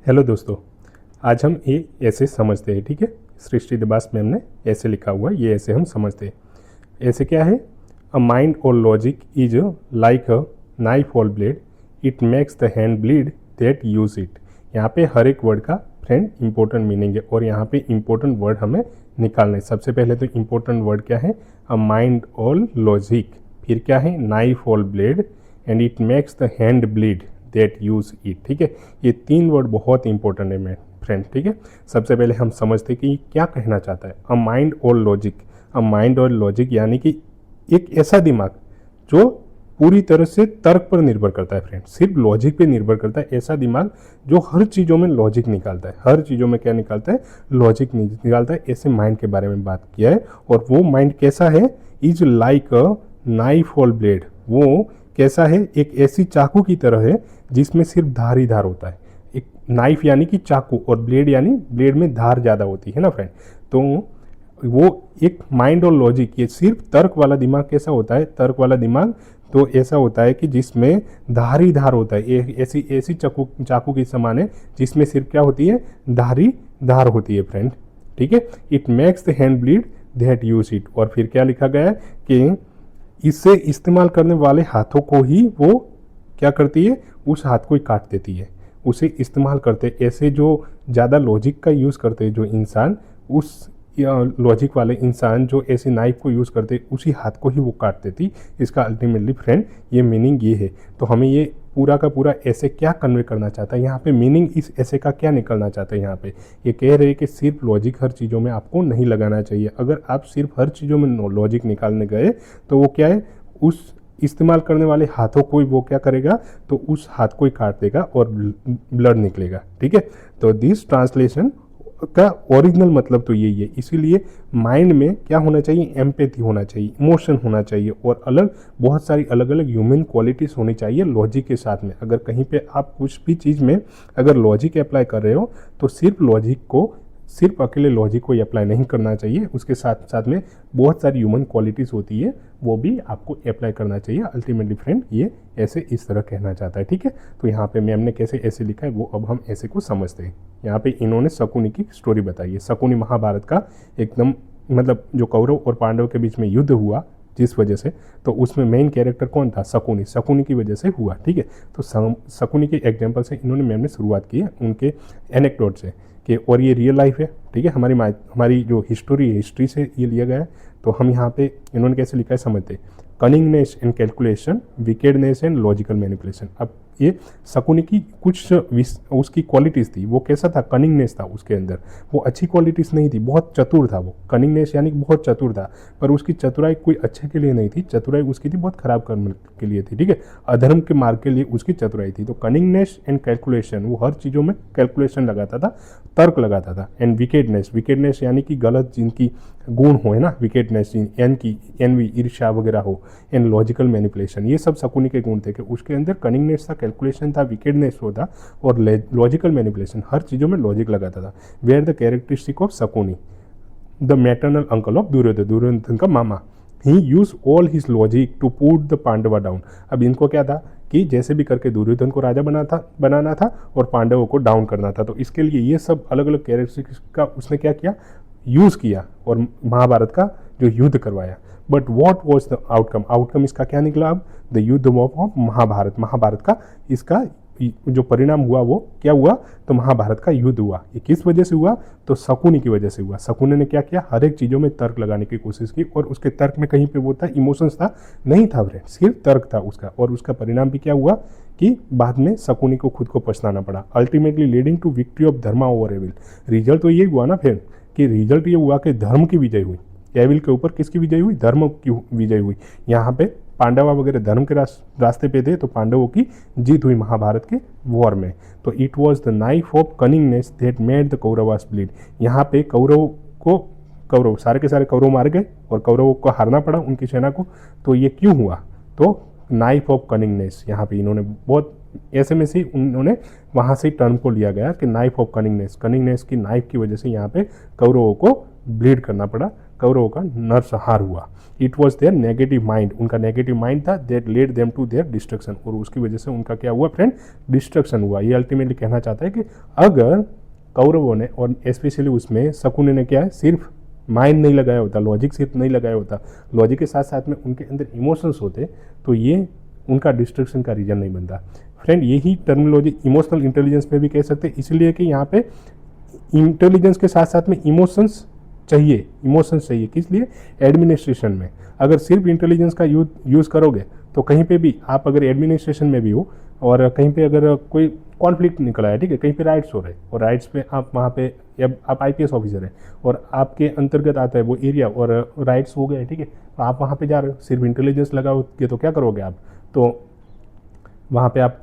Hello दोस्तों, आज हम ये ऐसे समझते हैं। ठीक है, सृष्टि दिबास मैम ने ऐसे लिखा हुआ है, ये ऐसे हम समझते हैं। ऐसे क्या है? अ माइंड और logic is like a knife और blade, it makes the hand bleed that use it. यहाँ पे हर एक वर्ड का फ्रेंड इंपॉर्टेंट मीनिंग है और यहाँ पे इंपॉर्टेंट वर्ड हमें निकालना है। सबसे पहले तो इंपॉर्टेंट वर्ड क्या है? अ माइंड और लॉजिक। फिर क्या है? नाइफ और blade, and it makes the hand bleed that use it. ठीक है, ये तीन वर्ड बहुत इंपॉर्टेंट है मेरे फ्रेंड। ठीक है, सबसे पहले हम समझते हैं कि क्या कहना चाहता है। अ माइंड और लॉजिक, अ माइंड और लॉजिक यानी कि एक ऐसा दिमाग जो पूरी तरह से तर्क पर निर्भर करता है फ्रेंड, सिर्फ लॉजिक पे निर्भर करता है। ऐसा दिमाग जो हर चीज़ों में लॉजिक निकालता है, हर चीज़ों में क्या निकालता है? लॉजिक निकालता है। ऐसे माइंड के बारे में बात किया है। और वो माइंड कैसा है? इज लाइक अ नाइफ और ब्लेड। वो कैसा है? एक ऐसी चाकू की तरह है जिसमें सिर्फ धार ही धार होता है। एक नाइफ यानी कि चाकू, और ब्लेड यानी ब्लेड में धार ज़्यादा होती है ना फ्रेंड। तो वो एक माइंड और लॉजिक, ये सिर्फ तर्क वाला दिमाग कैसा होता है? तर्क वाला दिमाग तो ऐसा होता है कि जिसमें धारी धार होता है। ऐसी ऐसी चाकू के समान है जिसमें सिर्फ क्या होती है? धारी धार होती है फ्रेंड। ठीक है, it makes the hand bleed that use it. और फिर क्या लिखा गया है कि इससे इस्तेमाल करने वाले हाथों को ही वो क्या करती है? उस हाथ को ही काट देती है। उसे इस्तेमाल करते ऐसे जो ज़्यादा लॉजिक का यूज़ करते जो इंसान, उस लॉजिक वाले इंसान जो ऐसे नाइफ को यूज़ करते उसी हाथ को ही वो काट देती। इसका अल्टीमेटली फ्रेंड ये मीनिंग ये है। तो हमें ये पूरा का पूरा ऐसे क्या कन्वे करना चाहता है यहाँ पे, मीनिंग इस ऐसे का क्या निकलना चाहता है यहाँ पे? ये कह रहे हैं कि सिर्फ लॉजिक हर चीज़ों में आपको नहीं लगाना चाहिए। अगर आप सिर्फ हर चीज़ों में लॉजिक निकालने गए तो वो क्या है? उस इस्तेमाल करने वाले हाथों को ही वो क्या करेगा? तो उस हाथ को ही काट देगा और ब्लड निकलेगा। ठीक है, तो दिस ट्रांसलेशन का ओरिजिनल मतलब तो यही है। इसीलिए माइंड में क्या होना चाहिए? एम्पैथी होना चाहिए, इमोशन होना चाहिए, और बहुत सारी अलग अलग ह्यूमन क्वालिटीज़ होनी चाहिए लॉजिक के साथ में। अगर कहीं पे आप कुछ भी चीज़ में अगर लॉजिक अप्लाई कर रहे हो तो सिर्फ अकेले लॉजिक को ही अप्लाई नहीं करना चाहिए, उसके साथ साथ में बहुत सारी ह्यूमन क्वालिटीज़ होती है, वो भी आपको अप्लाई करना चाहिए। अल्टीमेटली फ्रेंड ये ऐसे इस तरह कहना चाहता है। ठीक है, तो यहाँ पे मैम ने कैसे ऐसे लिखा है वो अब हम ऐसे को समझते हैं। यहाँ पे इन्होंने शकुनी की स्टोरी बताई है। शकुनी महाभारत का एकदम मतलब जो कौरव और पांडव के बीच में युद्ध हुआ जिस वजह से, तो उसमें मेन कैरेक्टर कौन था? शकुनी। शकुनी की वजह से हुआ। ठीक है, तो शकुनी के एग्जाम्पल से इन्होंने मैम ने शुरुआत की है, उनके एनेक्डोट से कि और ये रियल लाइफ है। ठीक है, हमारी जो हिस्ट्री से ये लिया गया है। तो हम यहाँ पे इन्होंने कैसे लिखा है समझते। Cunningness and calculation, wickedness and logical manipulation. अब ये शकुनी की कुछ उसकी क्वालिटीज़ थी। वो कैसा था? कनिंगनेस था उसके अंदर। वो अच्छी क्वालिटीज़ नहीं थी, बहुत चतुर था वो। कनिंगनेस यानी कि बहुत चतुर था, पर उसकी चतुराई कोई अच्छे के लिए नहीं थी। चतुराई उसकी थी बहुत खराब कर्म के लिए थी। ठीक है, अधर्म के मार्ग के लिए उसकी चतुराई थी। तो कनिंगनेस एंड कैलकुलेशन, वो हर चीज़ों में कैलकुलेशन लगाता था, तर्क लगाता था। एंड विकेडनेस, विकेडनेस यानी कि गलत जिनकी गुण हो, है ना, विकेडनेस, एनवी, ईर्ष्या वगैरह हो। एंड लॉजिकल मैनिपुलेशन, ये सब शकुनी के गुण थे कि उसके अंदर कनिंगनेस था, कैलकुलेशन था, विकेडनेस होता, और लॉजिकल मैनिपुलेशन, हर चीज़ों में लॉजिक लगाता था। Where the characteristic of Shakuni, the maternal uncle of Duryodhan, Duryodhan का मामा। He use all his logic to put the Pandava down. अब इनको क्या था कि जैसे भी करके दुर्योधन को राजा बनाना था और पांडवों को डाउन करना था। तो इसके लिए ये सब अलग अलग कैरेक्टरिस्टिक्स का उसने क्या किया? यूज़ किया और महाभारत का जो युद्ध करवाया। But what was the outcome? Outcome इसका क्या निकला? अब द युद्ध ऑफ महाभारत, महाभारत का इसका जो परिणाम हुआ वो क्या हुआ? तो महाभारत का युद्ध हुआ। ये किस वजह से हुआ? तो शकुनी की वजह से हुआ। शकुनी ने क्या किया? हर एक चीज़ों में तर्क लगाने की कोशिश की, और उसके तर्क में कहीं पे वो था इमोशंस था नहीं था फ्रेंड, सिर्फ तर्क था उसका। और उसका परिणाम भी क्या हुआ कि बाद में शकुनी को खुद को पछताना पड़ा। Ultimately leading to victory of dharma over evil. Result तो ये हुआ ना फ्रेंड कि रिजल्ट ये हुआ कि धर्म की विजय हुई। एविल के ऊपर किसकी विजय हुई? धर्म की विजय हुई। यहाँ पे पांडवा वगैरह धर्म के रास्ते पे थे, तो पांडवों की जीत हुई महाभारत के वॉर में। तो it was the knife of cunningness that made the Kauravas bleed. यहाँ पे कौरव सारे के सारे कौरव मार गए और कौरवों को हारना पड़ा उनकी सेना को। तो ये क्यों हुआ? तो नाइफ ऑफ कनिंगनेस, यहाँ पे इन्होंने बहुत ऐसे में से उन्होंने वहाँ से टर्म को लिया गया कि नाइफ ऑफ कनिंगनेस, कनिंगनेस की नाइफ की वजह से यहाँ पे कौरवों को ब्लीड करना पड़ा, कौरवों का नरसंहार हुआ। It was their negative mind, उनका नेगेटिव माइंड था, that led them to their destruction, और उसकी वजह से उनका क्या हुआ फ्रेंड, डिस्ट्रक्शन हुआ। ये अल्टीमेटली कहना चाहता है कि अगर कौरवों ने और स्पेशली उसमें शकुनी ने क्या है, सिर्फ माइंड नहीं लगाया होता, लॉजिक सिर्फ नहीं लगाया होता, लॉजिक के साथ साथ में उनके अंदर इमोशंस होते, तो ये उनका डिस्ट्रक्शन का रीजन नहीं बनता। फ्रेंड यही टर्मिनोलॉजी इमोशनल इंटेलिजेंस में भी कह सकते हैं, इसलिए कि यहाँ पे इंटेलिजेंस के साथ साथ में इमोशंस चाहिए। किस लिए, एडमिनिस्ट्रेशन में। अगर सिर्फ इंटेलिजेंस का यूज़ करोगे तो कहीं पे भी आप अगर एडमिनिस्ट्रेशन में भी हो और कहीं पे अगर कोई कॉन्फ्लिक्ट निकला है, ठीक है, कहीं पे राइट्स हो रहे हैं और राइट्स पे आप वहाँ पे, या आप आईपीएस ऑफिसर हैं और आपके अंतर्गत आता है वो एरिया और राइट्स हो गए, ठीक है, तो आप वहाँ पे जा रहे हो, सिर्फ इंटेलिजेंस लगाओगे तो क्या करोगे आप, तो वहाँ पे आप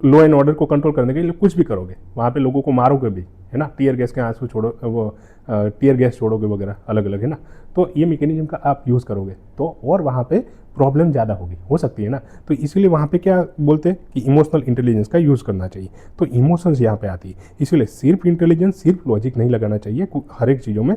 लॉ एंड ऑर्डर को कंट्रोल करने के लिए कुछ भी करोगे, वहाँ पे लोगों को मारोगे भी, है ना, टीयर गैस के आंसू छोड़ो, वो टीयर गैस छोड़ोगे वगैरह अलग अलग, है ना, तो ये मैकेनिज्म का आप यूज़ करोगे तो और वहाँ पे प्रॉब्लम ज़्यादा होगी, हो सकती है ना। तो इसीलिए वहाँ पे क्या बोलते हैं कि इमोशनल इंटेलिजेंस का यूज़ करना चाहिए, तो इमोशंस यहाँ पे आती है, इसीलिए सिर्फ इंटेलिजेंस, सिर्फ लॉजिक नहीं लगाना चाहिए, हर एक चीज़ों में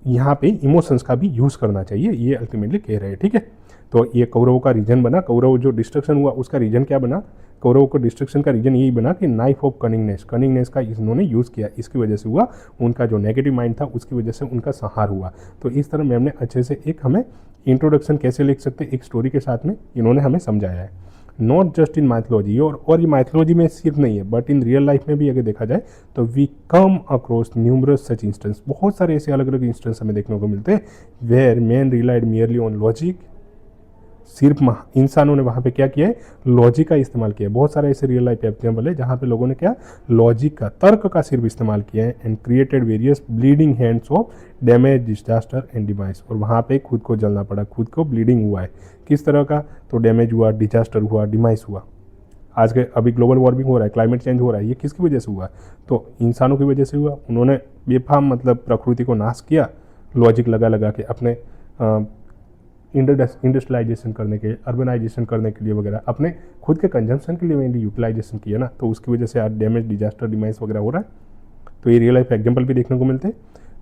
यहाँ पे इमोशंस का भी यूज़ करना चाहिए, ये अल्टीमेटली कह रहे हैं, ठीक है। तो ये कौरवों का रीजन बना, कौरव जो डिस्ट्रक्शन हुआ उसका रीजन क्या बना, कौरवों को डिस्ट्रक्शन का रीजन यही बना कि नाइफ ऑफ कनिंगनेस का इन्होंने यूज़ किया, इसकी वजह से हुआ उनका जो नेगेटिव माइंड था उसकी वजह से उनका संहार हुआ। तो इस तरह मैम ने अच्छे से एक हमें इंट्रोडक्शन कैसे लिख सकते एक स्टोरी के साथ में इन्होंने हमें समझाया है। नॉट जस्ट इन माइथोलॉजी, और ये माइथोलॉजी में सिर्फ नहीं है बट इन रियल लाइफ में भी अगर देखा जाए तो we come across numerous such instances, बहुत सारे ऐसे अलग अलग इंस्टेंस हमें देखने को मिलते हैं where man relied merely on logic, सिर्फ इंसानों ने वहाँ पे क्या किया है, लॉजिक का इस्तेमाल किया है। बहुत सारे ऐसे रियल लाइफ एग्जाम्पल है जहाँ पे लोगों ने क्या, लॉजिक का, तर्क का सिर्फ इस्तेमाल किया है, and created various bleeding hands of damage, disaster and demise, और वहाँ पे खुद को जलना पड़ा, खुद को ब्लीडिंग हुआ है, किस तरह का, तो डैमेज हुआ, डिजास्टर हुआ, डिमाइस हुआ। आज के अभी ग्लोबल वार्मिंग हो रहा है, क्लाइमेट चेंज हो रहा है, ये किसकी वजह से हुआ, तो इंसानों की वजह से हुआ। उन्होंने बेफाम मतलब प्रकृति को नाश किया, लॉजिक लगा के अपने इंडस्ट्रियलाइजेशन करने के, अर्बनाइजेशन करने के लिए वगैरह, अपने खुद के कंजम्पशन के लिए मेनली यूटिलाइजेशन किया ना, तो उसकी वजह से आज डैमेज, डिजास्टर, डिमाइस वगैरह हो रहा है। तो ये रियल लाइफ एग्जाम्पल भी देखने को मिलते हैं।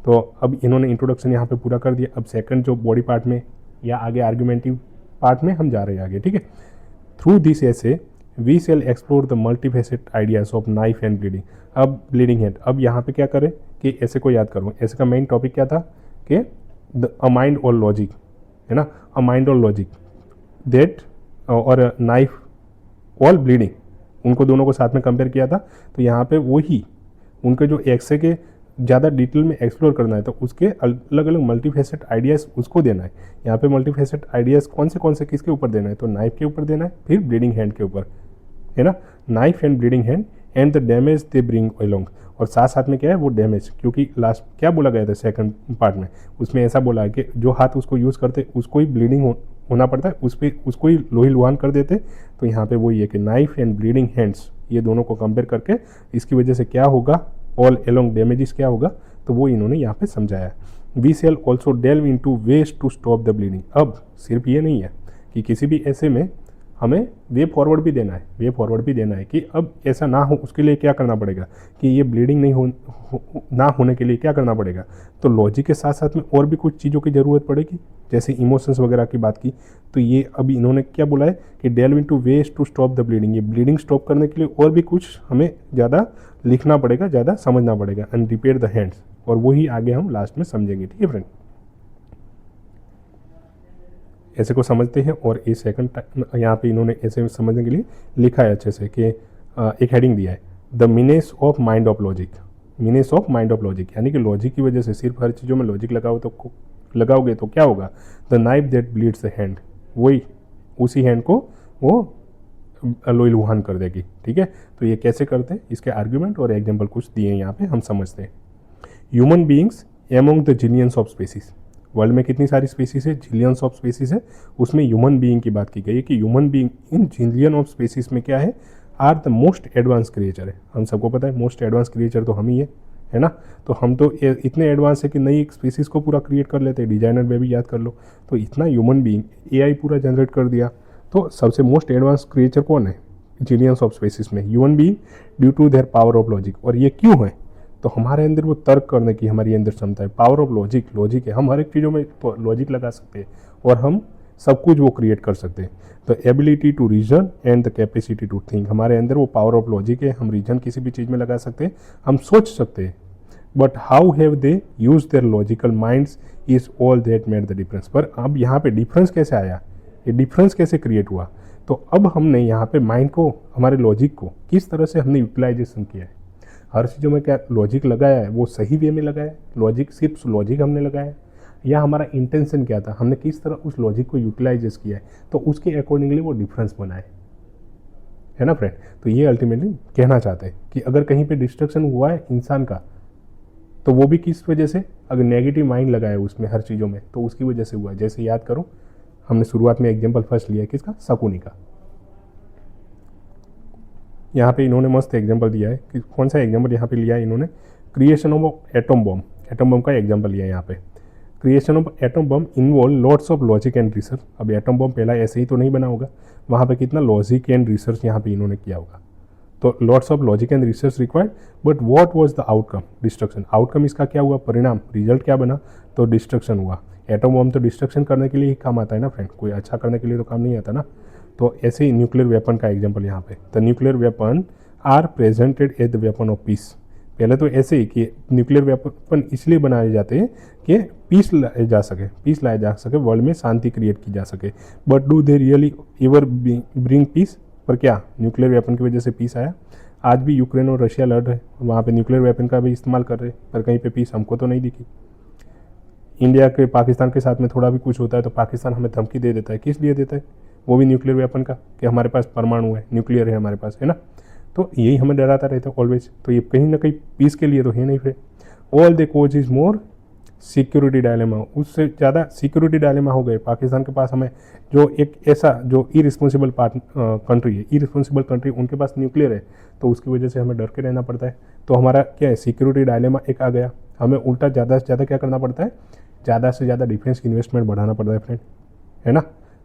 तो अब इन्होंने इंट्रोडक्शन यहाँ पे पूरा कर दिया। अब सेकंड जो बॉडी पार्ट में या आगे आर्ग्यूमेंटिव पार्ट में हम जा रहे हैं आगे, ठीक है। Through this essay we shall explore the multifaceted ideas of knife and bleeding. अब ब्लीडिंग हैंड, अब यहाँ पे क्या करें कि ऐसे को याद करो, ऐसे का मेन टॉपिक क्या था कि अ माइंड और लॉजिक, है ना, अ माइंड और लॉजिक दैट और नाइफ ऑल ब्लीडिंग, उनको दोनों को साथ में कंपेयर किया था। तो यहाँ पे वही उनके जो एक्से के ज़्यादा डिटेल में एक्सप्लोर करना है तो उसके अलग अलग मल्टीफेसेट आइडियाज़ उसको देना है। यहाँ पे मल्टीफेसेट आइडियाज़ कौन से किसके ऊपर देना है, तो नाइफ के ऊपर देना है, फिर ब्लीडिंग हैंड के ऊपर, है ना, knife and bleeding hand and the damage they bring along, और साथ साथ में क्या है वो डैमेज, क्योंकि लास्ट क्या बोला गया था सेकंड पार्ट में, उसमें ऐसा बोला है कि जो हाथ उसको यूज़ करते उसको ही ब्लीडिंग होना पड़ता है, उस पर उसको ही लोही लुहान कर देते। तो यहाँ पे वही है कि नाइफ एंड ब्लीडिंग हैंड्स, ये दोनों को कंपेयर करके इसकी वजह से क्या होगा, ऑल एलोंग डैमेजेस क्या होगा, तो वो इन्होंने यहाँ पे समझाया। We shall also delve into ways to stop the bleeding. अब सिर्फ ये नहीं है कि किसी भी ऐसे में हमें वे फॉरवर्ड भी देना है, कि अब ऐसा ना हो उसके लिए क्या करना पड़ेगा, कि ये ब्लीडिंग ना होने के लिए क्या करना पड़ेगा। तो लॉजिक के साथ साथ में और भी कुछ चीज़ों की ज़रूरत पड़ेगी, जैसे इमोशंस वगैरह की बात की। तो ये अभी इन्होंने क्या बोला है कि delve into ways to stop the bleeding, ये ब्लीडिंग स्टॉप करने के लिए और भी कुछ हमें ज़्यादा लिखना पड़ेगा, ज़्यादा समझना पड़ेगा, एंड रिपेयर द हैंड्स, और वही आगे हम लास्ट में समझेंगे, ठीक है फ्रेंड। ऐसे को समझते हैं, और ये सेकंड यहाँ पे इन्होंने ऐसे समझने के लिए लिखा है अच्छे से कि एक हेडिंग दिया है, the menace of mind of logic, menace of mind of logic, यानी कि लॉजिक की वजह से सिर्फ हर चीज़ों में लॉजिक लगाओगे तो क्या होगा, the knife that bleeds the hand, वही उसी हैंड को वो लोई लुहान कर देगी, ठीक है। तो ये कैसे करते हैं, इसके आर्ग्यूमेंट और एग्जाम्पल कुछ दिए हैं यहाँ पे, हम समझते हैं। Human beings among the zillions of species, world में कितनी सारी स्पीसीज है, जिलियंस ऑफ स्पीसीज है, उसमें ह्यूमन बीइंग की बात की गई है कि human being in zillion of species में क्या है, are the most advance creature है। हम सबको पता है मोस्ट एडवांस क्रिएचर तो हम ही है ना। तो हम तो इतने एडवांस है कि नई स्पीसीज को पूरा क्रिएट कर लेते हैं, डिजाइनर बेबी याद कर लो, तो इतना ह्यूमन बीइंग AI पूरा जनरेट कर दिया। तो सबसे मोस्ट एडवांस क्रिएचर कौन है, जिलियंस ऑफ स्पीसीज में human being, due to their power of logic. और ये क्यों है, तो हमारे अंदर वो तर्क करने की हमारी अंदर क्षमता है, पावर ऑफ लॉजिक, लॉजिक है, हम हर एक चीज़ों में तो लॉजिक लगा सकते हैं और हम सब कुछ वो क्रिएट कर सकते हैं। तो ability to reason and the capacity to think, हमारे अंदर वो पावर ऑफ लॉजिक है, हम रीजन किसी भी चीज़ में लगा सकते हैं, हम सोच सकते हैं। But how have they use their logical minds is all that made the difference. पर अब यहाँ पे डिफरेंस कैसे आया, ये डिफरेंस कैसे क्रिएट हुआ, तो अब हमने यहाँ पे माइंड को, हमारे लॉजिक को किस तरह से हमने यूटिलाइजेशन किया है। हर चीज़ों में क्या लॉजिक लगाया है, वो सही वे में लगाया है, लॉजिक सिर्फ लॉजिक हमने लगाया है, या हमारा इंटेंशन क्या था, हमने किस तरह उस लॉजिक को यूटिलाइज किया है, तो उसके अकॉर्डिंगली वो डिफरेंस बना है ना फ्रेंड। तो ये अल्टीमेटली कहना चाहते हैं कि अगर कहीं पे डिस्ट्रक्शन हुआ है इंसान का, तो वो भी किस वजह से, अगर नेगेटिव माइंड लगाया उसमें हर चीज़ों में, तो उसकी वजह से हुआ है। जैसे याद करो, हमने शुरुआत में एग्जाम्पल फर्स्ट लिया है किसका, शकुनी का। यहाँ पे इन्होंने मस्त एग्जाम्पल दिया है कि कौन सा एग्जाम्पल यहाँ पे लिया है इन्होंने, creation of atom bomb, atom bomb का एग्जाम्पल लिया है यहाँ पे। Creation of atom bomb involve lots of logic and research. अब एटम बम पहला ऐसे ही तो नहीं बना होगा, वहाँ पे कितना लॉजिक एंड रिसर्च यहाँ पे इन्होंने किया होगा। तो lots of logic and research required, but what was the outcome, destruction. Outcome इसका क्या हुआ, परिणाम, रिजल्ट क्या बना, तो डिस्ट्रक्शन हुआ। एटम बम तो डिस्ट्रक्शन करने के लिए ही काम आता है ना फ्रेंड, कोई अच्छा करने के लिए तो काम नहीं आता ना। तो ऐसे ही न्यूक्लियर वेपन का एग्जाम्पल यहाँ पे, the nuclear weapon are presented as the weapon of peace. पहले तो ऐसे ही कि न्यूक्लियर वेपन इसलिए बनाए जाते हैं कि पीस लाया जा सके, वर्ल्ड में शांति क्रिएट की जा सके। But do they really ever bring peace, पर क्या न्यूक्लियर वेपन की वजह से पीस आया। आज भी यूक्रेन और रशिया लड़ रहे, वहाँ पे न्यूक्लियर वेपन का भी इस्तेमाल कर रहे, पर कहीं पे पीस हमको तो नहीं दिखी। इंडिया के पाकिस्तान के साथ में थोड़ा भी कुछ होता है तो पाकिस्तान हमें धमकी दे देता है, किस लिए देता है, वो भी न्यूक्लियर वेपन का, कि हमारे पास परमाणु है, न्यूक्लियर है हमारे पास, है ना। तो यही हमें डराता रहता है ऑलवेज। तो ये कहीं ना कहीं पीस के लिए तो है नहीं फिर। All the cause is more security dilemma, उससे ज़्यादा सिक्योरिटी डायलेमा हो गए। पाकिस्तान के पास हमें जो एक ऐसा जो इरिस्पॉन्सिबल कंट्री है, इरिस्पॉन्सिबल कंट्री, उनके पास न्यूक्लियर है, तो उसकी वजह से हमें डर के रहना पड़ता है। तो हमारा क्या है, सिक्योरिटी डायलेमा एक आ गया, हमें उल्टा ज़्यादा से ज़्यादा क्या करना पड़ता है, ज़्यादा से ज़्यादा डिफेंस की इन्वेस्टमेंट बढ़ाना पड़ता है फ्रेंड, है ना।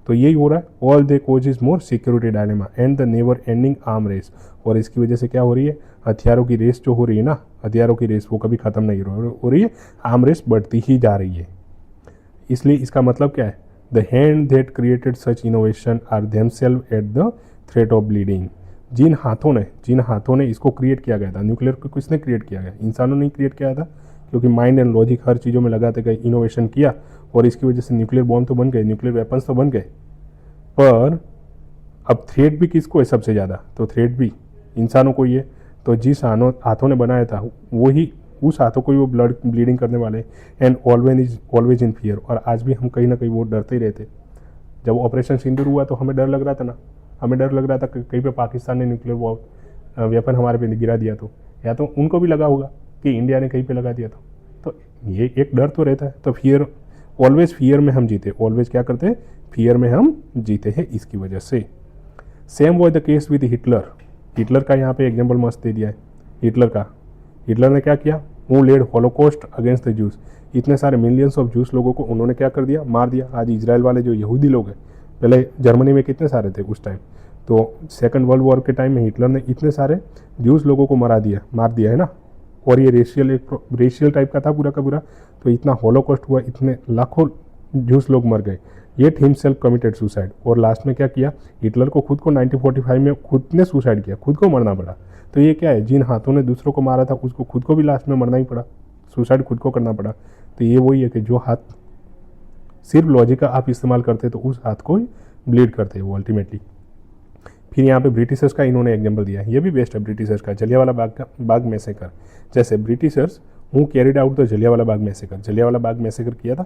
तो यही हो रहा है, all they cause is more security dilemma and the never ending arm race. और इसकी वजह से क्या हो रही है, हथियारों की रेस जो हो रही है ना, हथियारों की रेस वो कभी ख़त्म नहीं हो रही है, आर्म रेस बढ़ती ही जा रही है। इसलिए इसका मतलब क्या है, the hand that created such innovation are themselves at the threat of bleeding. जिन हाथों ने इसको क्रिएट किया गया था, न्यूक्लियर को किसने क्रिएट किया गया, इंसानों ने क्रिएट किया था, क्योंकि माइंड एंड लॉजिक हर चीज़ों में लगाते गए, इनोवेशन किया, और इसकी वजह से न्यूक्लियर बॉम्ब तो बन गए, न्यूक्लियर वेपन्स तो बन गए। पर अब थ्रेट भी किसको है सबसे ज़्यादा, तो थ्रेट भी इंसानों को ही है। तो जिस हाथों ने बनाया था वही, उस हाथों को ही वो ब्लीडिंग करने वाले, एंड ऑलवेज इन फियर। और आज भी हम कहीं ना कहीं वो डरते ही रहते। जब ऑपरेशन सिंदूर हुआ तो हमें डर लग रहा था ना, हमें डर लग रहा था कि कहीं पे पाकिस्तान ने न्यूक्लियर वेपन हमारे पे गिरा दिया तो, या तो उनको भी लगा होगा कि इंडिया ने कहीं पे लगा दिया तो ये एक डर तो रहता है। तो फियर, ऑलवेज फियर में हम जीते, ऑलवेज क्या करते हैं, फियर में हम जीते हैं इसकी वजह से। Same was the case with Hitler का यहाँ पे एग्जाम्पल मस्त दे दिया है। हिटलर ने क्या किया, who led holocaust against the Jews. इतने सारे मिलियंस ऑफ जूस लोगों को उन्होंने क्या कर दिया, मार दिया। आज इजराइल वाले जो यहूदी लोग हैं, पहले जर्मनी में कितने सारे थे उस टाइम, तो सेकंड वर्ल्ड वॉर के टाइम में हिटलर ने इतने सारे जूस लोगों को मार दिया है ना। और ये रेशियल टाइप का था पूरा का पूरा। तो इतना हॉलोकॉस्ट हुआ, इतने लाखों जूस लोग मर गए, ये हिमसेल्फ कमिटेड सुसाइड। और लास्ट में क्या किया, हिटलर को खुद को 1945 में खुद ने सुसाइड किया, खुद को मरना पड़ा। तो ये क्या है, जिन हाथों ने दूसरों को मारा था उसको खुद को भी लास्ट में मरना ही पड़ा, सुसाइड खुद को करना पड़ा। तो ये वही है कि जो हाथ सिर्फ लॉजिक का आप इस्तेमाल करते तो उस हाथ को ही ब्लीड करते वो अल्टीमेटली। फिर यहाँ पे ब्रिटिशर्स का इन्होंने एग्जाम्पल दिया है, ये भी बेस्ट है ब्रिटिशर्स का, जलियांवाला बाग मैसेकर। जैसे Britishers who carried out the Jallianwala Bagh massacre किया था,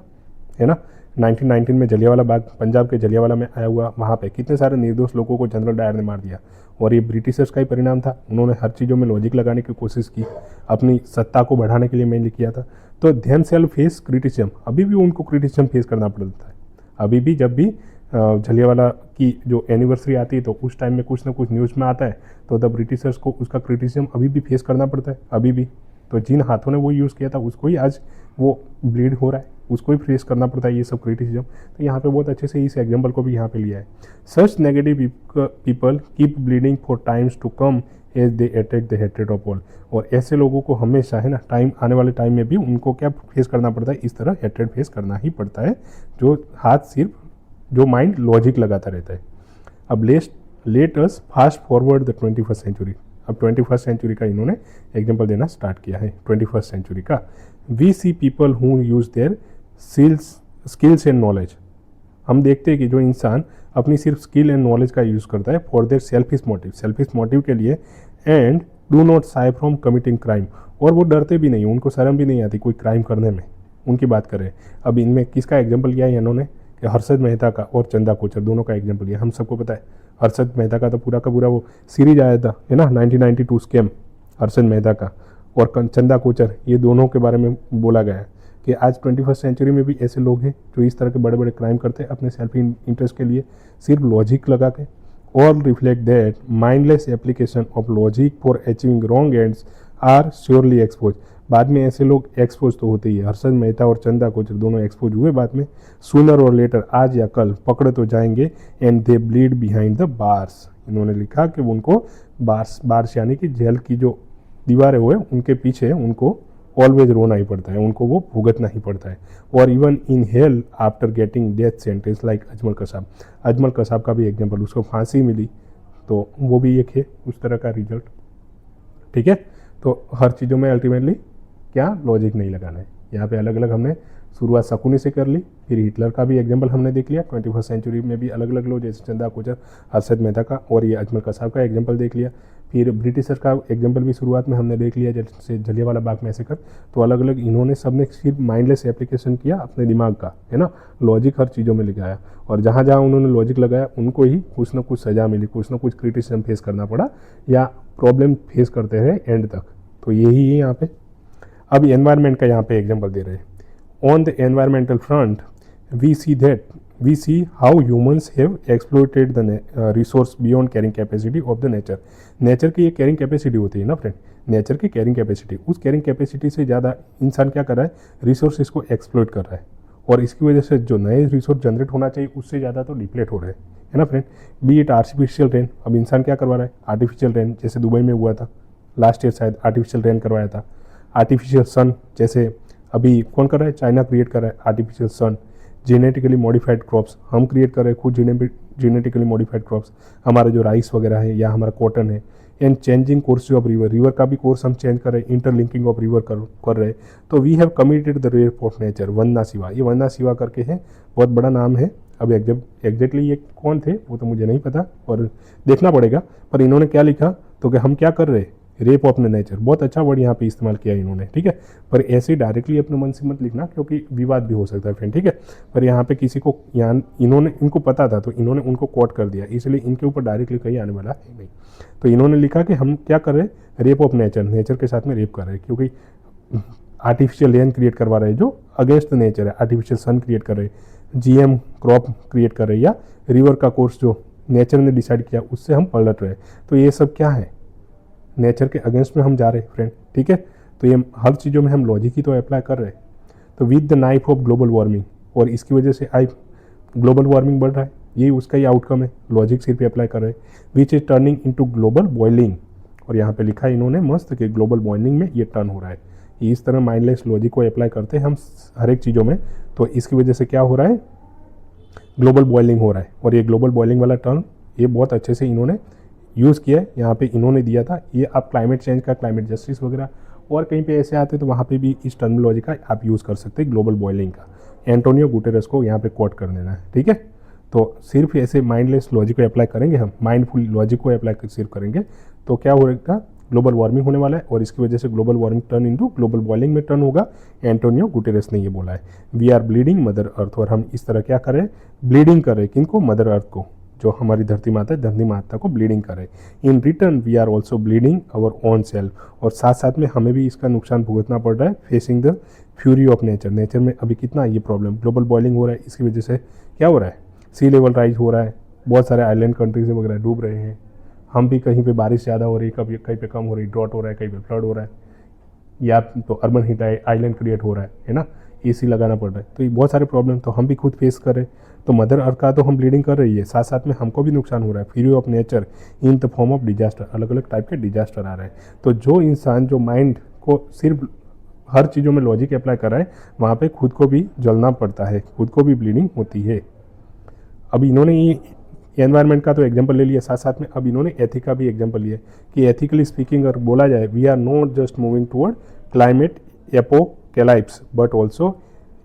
है ना। 1919 में जलियांवाला बाग, पंजाब के जलियांवाला में आया हुआ, वहाँ पे कितने सारे निर्दोष लोगों को जनरल डायर ने मार दिया। और ये ब्रिटिशर्स का ही परिणाम था, उन्होंने हर चीज़ों में लॉजिक लगाने की कोशिश की, अपनी सत्ता को बढ़ाने के लिए मेनली किया था। तो देम सेल्फ फेस क्रिटिसिज्म, अभी भी उनको क्रिटिसिज्म फेस करना पड़ता है। अभी भी जब भी जलियांवाला की जो एनिवर्सरी आती है तो उस टाइम में कुछ ना कुछ न्यूज़ में आता है, तो द ब्रिटिशर्स को उसका क्रिटिसिज्म अभी भी फेस करना पड़ता है, अभी भी। तो जिन हाथों ने वो यूज़ किया था उसको ही आज वो ब्लीड हो रहा है, उसको ही फेस करना पड़ता है ये सब क्रिटिसिज्म। तो यहाँ पे बहुत अच्छे से इस एग्जाम्पल को भी यहाँ पे लिया है। Such negative people keep bleeding for times to come as they attack the hatred of all. और ऐसे लोगों को हमेशा है ना टाइम आने वाले टाइम में भी उनको क्या फेस करना पड़ता है, इस तरह हेट्रेड फेस करना ही पड़ता है, जो हाथ सिर्फ जो माइंड लॉजिक लगाता रहता है। अब let us fast forward the 21st century. अब 21st सेंचुरी का इन्होंने एग्जाम्पल देना स्टार्ट किया है 21st सेंचुरी का। We see people who use their skills and knowledge. हम देखते हैं कि जो इंसान अपनी सिर्फ स्किल एंड नॉलेज का यूज़ करता है फॉर देयर सेल्फिश मोटिव के लिए, and do not shy from committing crime, और वो डरते भी नहीं, उनको शर्म भी नहीं आती कोई क्राइम करने में, उनकी बात करें। अब इनमें किसका एग्जाम्पल किया है इन्होंने कि हर्षद मेहता का और चंदा कोचर दोनों का एग्जाम्पल किया। हम सबको पता है हर्षद मेहता का तो पूरा का पूरा वो सीरीज आया था है ना 1992 स्कैम हर्षद मेहता का, और चंदा कोचर, ये दोनों के बारे में बोला गया है कि आज 21st सेंचुरी में भी ऐसे लोग हैं जो इस तरह के बड़े बड़े क्राइम करते हैं अपने सेल्फ इंटरेस्ट के लिए, सिर्फ लॉजिक लगा के। All reflect that mindless application of logic for achieving wrong ends are surely expose. बाद में ऐसे लोग एक्सपोज तो होते ही है, हर्षद मेहता और चंदा कोचर दोनों एक्सपोज हुए बाद में, सूनर और लेटर, आज या कल पकड़े तो जाएंगे, and they bleed behind the bars. इन्होंने लिखा कि उनको बार्स यानी कि जेल की जो दीवारें हुए उनके पीछे उनको ऑलवेज रोना ही पड़ता है, उनको वो भुगतना ही पड़ता है। और even in hell after getting death sentence like Ajmal Kasab. Ajmal Kasab का भी एग्जाम्पल, उसको फांसी मिली तो वो भी एक है उस तरह का रिजल्ट। ठीक है, तो हर चीज़ों में अल्टीमेटली क्या लॉजिक नहीं लगाना है। यहाँ पे अलग अलग हमने शुरुआत शकुनी से कर ली, फिर हिटलर का भी एग्जाम्पल हमने देख लिया, 21st सेंचुरी में भी अलग अलग लोग जैसे चंदा कोचर, हर्षद मेहता का और ये अजमल कसाब का एग्जाम्पल देख लिया। फिर ब्रिटिशर का एग्जाम्पल भी शुरुआत में हमने देख लिया, जैसे जलियांवाला बाग मैसेकर। तो अलग अलग इन्होंने सबने सिर्फ माइंडलेस एप्लीकेशन किया अपने दिमाग का, है ना, लॉजिक हर चीज़ों में लगाया, और जहाँ जहाँ उन्होंने लॉजिक लगाया उनको ही कुछ ना कुछ सज़ा मिली, कुछ ना कुछ क्रिटिसिज्म फेस करना पड़ा या प्रॉब्लम फेस करते रहे एंड तक। तो यही है यहाँ पे। अब एनवायरनमेंट का यहाँ पे एग्जाम्पल दे रहे हैं। On the environmental front we see how humans have exploited the resource beyond carrying capacity of the nature. Nature की एक कैरिंग कैपेसिटी होती है ना फ्रेंड, नेचर की कैरिंग कैपेसिटी, उस कैरिंग कैपेसिटी से ज़्यादा इंसान क्या कर रहा है, रिसोर्स को एक्सप्लॉइट कर रहा है, और इसकी वजह से जो नए रिसोर्स जनरेट होना चाहिए उससे ज़्यादा तो डिप्लेट हो रहे हैं, है ना friend. B it artificial rain, अब इंसान क्या करवा रहा है, आर्टिफिशियल रेन, जैसे दुबई में हुआ था लास्ट ईयर शायद आर्टिफिशियल रेन करवाया था। आर्टिफिशियल सन, जैसे अभी कौन कर रहा है, चाइना क्रिएट कर रहा है artificial sun. Genetically modified crops हम क्रिएट कर रहे हैं खुद, जेनेटिकली मॉडिफाइड क्रॉप्स, हमारा जो राइस वगैरह है या हमारा कॉटन है। And changing course of river का भी कोर्स हम चेंज कर रहे हैं, इंटरलिंकिंग ऑफ रिवर कर रहे हैं। तो we have committed the rape of nature, Vandana Shiva, ये वंदना शिवा करके है, बहुत बड़ा नाम है। अब एग्जैक्टली ये कौन थे वो तो मुझे नहीं पता और देखना पड़ेगा, पर इन्होंने क्या लिखा तो कि हम क्या कर रहे हैं, रेप ऑफ नेचर, बहुत अच्छा वर्ड यहाँ पे इस्तेमाल किया इन्होंने, ठीक है। पर ऐसे डायरेक्टली अपने मन से मत लिखना क्योंकि विवाद भी हो सकता है फ्रेंड, ठीक है। पर यहाँ पे किसी को इनको पता था तो इन्होंने उनको कोट कर दिया, इसलिए इनके ऊपर डायरेक्टली कहीं आने वाला है नहीं। तो इन्होंने लिखा कि हम क्या कर रहे हैं, रेप ऑफ नेचर, नेचर के साथ में रेप कर रहे हैं, क्योंकि आर्टिफिशियल रेन क्रिएट करवा रहे हैं जो अगेंस्ट नेचर है, आर्टिफिशियल सन क्रिएट कर रहे हैं, जीएम क्रॉप क्रिएट कर रहे हैं, या रिवर का कोर्स जो नेचर ने डिसाइड किया उससे हम पलट रहे हैं। तो ये सब क्या है, नेचर के अगेंस्ट में हम जा रहे हैं फ्रेंड, ठीक है। तो ये हर चीज़ों में हम लॉजिक ही तो अप्लाई कर रहे हैं। तो with the knife of global warming, और इसकी वजह से ग्लोबल वार्मिंग बढ़ रहा है, यही उसका ही आउटकम है, लॉजिक सिर्फ अप्लाई कर रहे हैं। Which is turning into global boiling, और यहाँ पे लिखा है इन्होंने मस्त कि ग्लोबल बॉइलिंग में ये टर्न हो रहा है। इस तरह माइंडलेस लॉजिक को अप्लाई करते हैं हम हर एक चीज़ों में, तो इसकी वजह से क्या हो रहा है, ग्लोबल बॉइलिंग हो रहा है। और ये ग्लोबल बॉइलिंग वाला टर्म ये बहुत अच्छे से इन्होंने यूज़ किया है, यहाँ पे इन्होंने दिया था। ये आप क्लाइमेट चेंज का, क्लाइमेट जस्टिस वगैरह और कहीं पे ऐसे आते तो वहाँ पे भी इस टर्मिनोलॉजी का आप यूज़ कर सकते हैं, ग्लोबल बॉइलिंग का। एंटोनियो गुटेरेस को यहाँ पे कोट कर देना है, ठीक है। तो सिर्फ ऐसे माइंडलेस लॉजिक को अप्लाई करेंगे हम, माइंडफुल लॉजिक को अप्लाई सिर्फ करेंगे तो क्या होगा, ग्लोबल वार्मिंग होने वाला है, और इसकी वजह से global warming turn into global boiling में टर्न होगा। एंटोनियो गुटेरेस ने ये बोला है। We are bleeding mother earth, और हम इस तरह क्या करें, ब्लीडिंग कर रहे हैं, किनको, मदर अर्थ को, जो हमारी धरती माता है, धरती माता को ब्लीडिंग करे। In return we are also bleeding our own self, और साथ साथ में हमें भी इसका नुकसान भुगतना पड़ रहा है। Facing the fury of nature, nature में अभी कितना ये प्रॉब्लम, ग्लोबल बॉइलिंग हो रहा है, इसकी वजह से क्या हो रहा है, सी लेवल राइज हो रहा है, बहुत सारे आइलैंड कंट्रीज वगैरह डूब रहे हैं। हम भी कहीं पे बारिश ज़्यादा हो रही है, कभी कहीं पे कम हो रही, ड्रॉट हो रहा है, कहीं पे फ्लड हो रहा है, या तो अर्बन हीट आइलैंड क्रिएट हो रहा है ना, एसी लगाना पड़ रहा है। तो ये बहुत सारे प्रॉब्लम तो हम भी खुद फेस कर रहे हैं। तो मदर अर्थ का तो हम ब्लीडिंग कर रही है, साथ साथ में हमको भी नुकसान हो रहा है। Fury of nature in the form of disaster, अलग अलग टाइप के डिजास्टर आ रहे हैं। तो जो इंसान जो माइंड को सिर्फ हर चीज़ों में लॉजिक अप्लाई कर रहा है, वहाँ पे खुद को भी जलना पड़ता है, खुद को भी ब्लीडिंग होती है। अब इन्होंने ये एनवायरनमेंट का तो एग्जांपल ले लिया, साथ साथ में अब इन्होंने एथिक का भी एग्जांपल लिया कि एथिकली स्पीकिंग अगर बोला जाए, we are not just moving toward climate apocalypse but also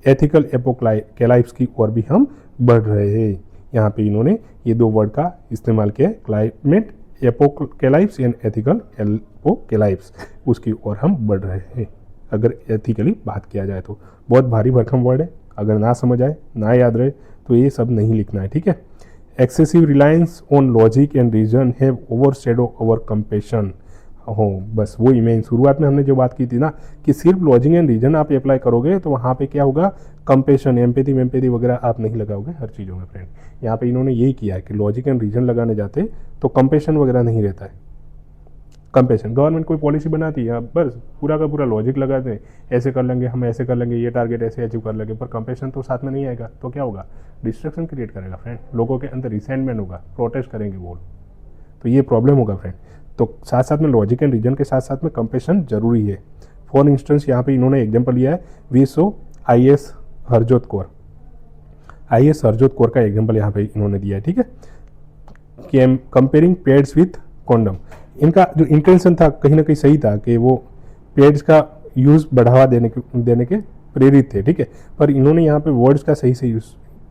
ethical apocalypse की ओर भी हम बढ़ रहे हैं। यहाँ पे इन्होंने ये दो वर्ड का इस्तेमाल किया, climate apocalypse and ethical apocalypse, उसकी ओर हम बढ़ रहे हैं। अगर एथिकली बात किया जाए तो बहुत भारी भरकम वर्ड है, अगर ना समझ आए, ना याद रहे तो ये सब नहीं लिखना है, ठीक है। Excessive reliance on logic and reason have overshadow our compassion. हो बस वो इमेज शुरुआत में हमने जो बात की थी ना कि सिर्फ लॉजिक एंड रीजन आप अप्लाई करोगे तो वहाँ पे क्या होगा, कंपैशन, एम्पैथी वगैरह आप नहीं लगाओगे हर चीज़ों में फ्रेंड। यहाँ पे इन्होंने यही किया है कि लॉजिक एंड रीजन लगाने जाते तो कंपैशन वगैरह नहीं रहता है। कंपैशन, गवर्नमेंट कोई पॉलिसी बनाती है, बस पूरा का पूरा लॉजिक लगाते हैं, ऐसे कर लेंगे हम, ऐसे कर लेंगे, ये टारगेट ऐसे अचीव कर लेंगे, पर कंपैशन तो साथ में नहीं आएगा तो क्या होगा, डिस्ट्रक्शन क्रिएट करेगा फ्रेंड, लोगों के अंदर रिसेंटमेंट होगा, प्रोटेस्ट करेंगे वो, तो ये प्रॉब्लम होगा फ्रेंड। तो साथ साथ में लॉजिक एंड रीजन के साथ साथ में कंपैशन जरूरी है। फॉर इंस्टेंस यहाँ पे इन्होंने एग्जाम्पल लिया है, we saw IAS Harjot Kaur, IAS Harjot Kaur का एग्जाम्पल यहाँ पे इन्होंने दिया है, ठीक है। कंपेयरिंग पैड्स विथ कॉन्डम, इनका जो इंटेंशन था कहीं ना कहीं सही था कि वो पैड्स का यूज़ बढ़ावा देने के प्रेरित थे, ठीक है, पर इन्होंने यहाँ पे वर्ड्स का सही से